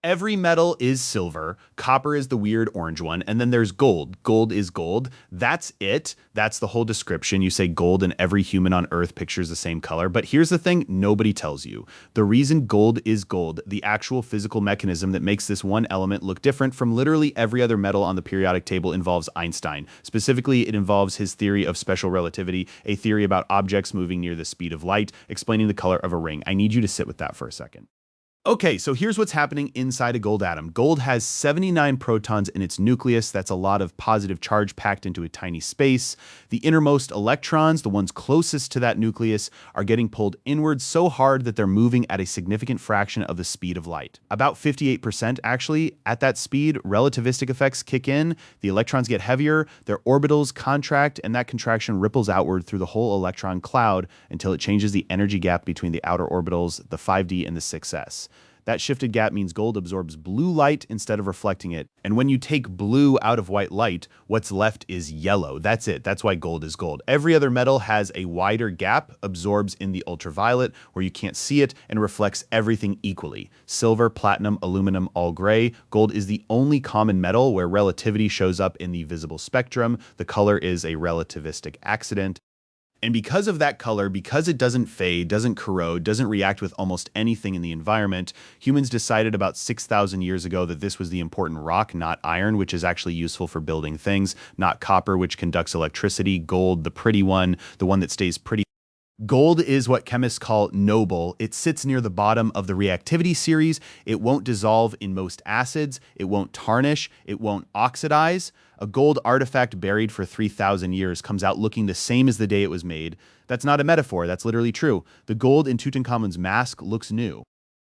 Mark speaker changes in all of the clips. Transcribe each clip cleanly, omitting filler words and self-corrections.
Speaker 1: Every metal is silver, copper is the weird orange one, and then there's gold. Gold is gold. That's it. That's the whole description. You say gold and every human on earth pictures the same color. But here's the thing nobody tells you. The reason gold is gold, the actual physical mechanism that makes this one element look different from literally every other metal on the periodic table involves Einstein. Specifically, it involves his theory of special relativity, a theory about objects moving near the speed of light, explaining the color of a ring. I need you to sit with that for a second. Okay, so here's what's happening inside a gold atom. Gold has 79 protons in its nucleus. That's a lot of positive charge packed into a tiny space. The innermost electrons, the ones closest to that nucleus, are getting pulled inwards so hard that they're moving at a significant fraction of the speed of light. About 58% actually. At that speed, relativistic effects kick in, the electrons get heavier, their orbitals contract, and that contraction ripples outward through the whole electron cloud until it changes the energy gap between the outer orbitals, the 5d and the 6s. That shifted gap means gold absorbs blue light instead of reflecting it. And when you take blue out of white light, what's left is yellow. That's it. That's why gold is gold. Every other metal has a wider gap, absorbs in the ultraviolet where you can't see it, and reflects everything equally. Silver, platinum, aluminum, all gray. Gold is the only common metal where relativity shows up in the visible spectrum. The color is a relativistic accident. And because of that color, because it doesn't fade, doesn't corrode, doesn't react with almost anything in the environment, humans decided about 6,000 years ago that this was the important rock, not iron, which is actually useful for building things, not copper, which conducts electricity, gold, the pretty one, the one that stays pretty. Gold is what chemists call noble. It sits near the bottom of the reactivity series. It won't dissolve in most acids. It won't tarnish. It won't oxidize. A gold artifact buried for 3,000 years comes out looking the same as the day it was made. That's not a metaphor. That's literally true. The gold in Tutankhamun's mask looks new.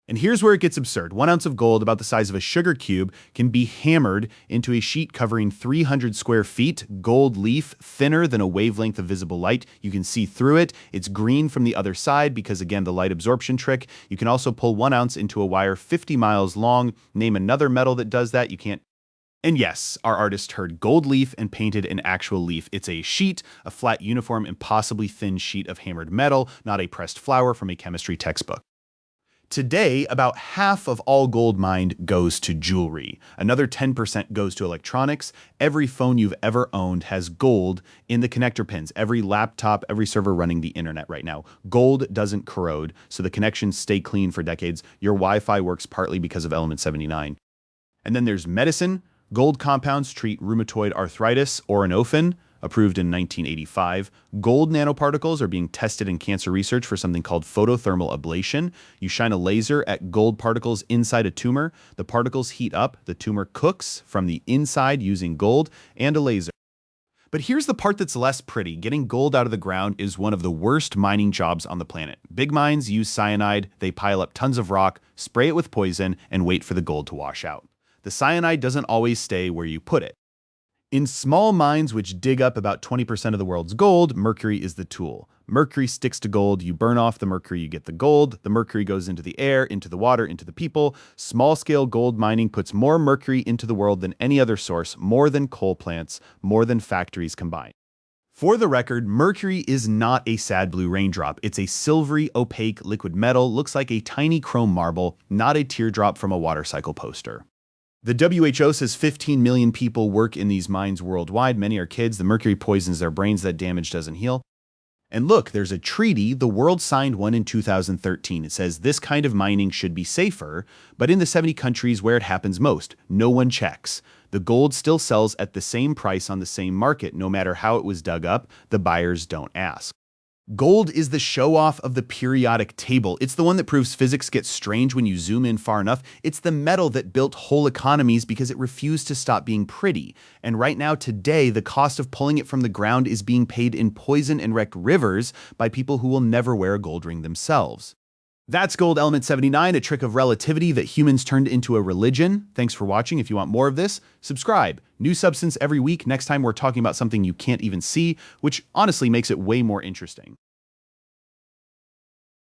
Speaker 1: And here's where it gets absurd. 1 ounce of gold, about the size of a sugar cube, can be hammered into a sheet covering 300 square feet, gold leaf, thinner than a wavelength of visible light. You can see through it. It's green from the other side because, again, the light absorption trick. You can also pull 1 ounce into a wire 50 miles long. Name another metal that does that. You can't. And yes, our artist heard gold leaf and painted an actual leaf. It's a sheet, a flat, uniform, impossibly thin sheet of hammered metal, not a pressed flower from a chemistry textbook. Today, about half of all gold mined goes to jewelry. Another 10% goes to electronics. Every phone you've ever owned has gold in the connector pins. Every laptop, every server running the internet right now. Gold doesn't corrode, so the connections stay clean for decades. Your Wi-Fi works partly because of element 79. And then there's medicine. Gold compounds treat rheumatoid arthritis, Oranofen, approved in 1985. Gold nanoparticles are being tested in cancer research for something called photothermal ablation. You shine a laser at gold particles inside a tumor. The particles heat up. The tumor cooks from the inside using gold and a laser. But here's the part that's less pretty. Getting gold out of the ground is one of the worst mining jobs on the planet. Big mines use cyanide. They pile up tons of rock, spray it with poison, and wait for the gold to wash out. The cyanide doesn't always stay where you put it. In small mines which dig up about 20% of the world's gold, mercury is the tool. Mercury sticks to gold. You burn off the mercury, you get the gold. The mercury goes into the air, into the water, into the people. Small-scale gold mining puts more mercury into the world than any other source, more than coal plants, more than factories combined. For the record, mercury is not a sad blue raindrop. It's a silvery, opaque liquid metal, looks like a tiny chrome marble, not a teardrop from a water cycle poster. The WHO says 15 million people work in these mines worldwide. Many are kids. The mercury poisons their brains. That damage doesn't heal. And look, there's a treaty. The world signed one in 2013. It says this kind of mining should be safer, but in the 70 countries where it happens most, no one checks. The gold still sells at the same price on the same market, no matter how it was dug up. The buyers don't ask. Gold is the show-off of the periodic table. It's the one that proves physics gets strange when you zoom in far enough. It's the metal that built whole economies because it refused to stop being pretty. And right now, today, the cost of pulling it from the ground is being paid in poison and wrecked rivers by people who will never wear a gold ring themselves. That's Gold Element 79, a trick of relativity that humans turned into a religion. Thanks for watching. If you want more of this, subscribe. New substance every week. Next time we're talking about something you can't even see, which honestly makes it way more interesting.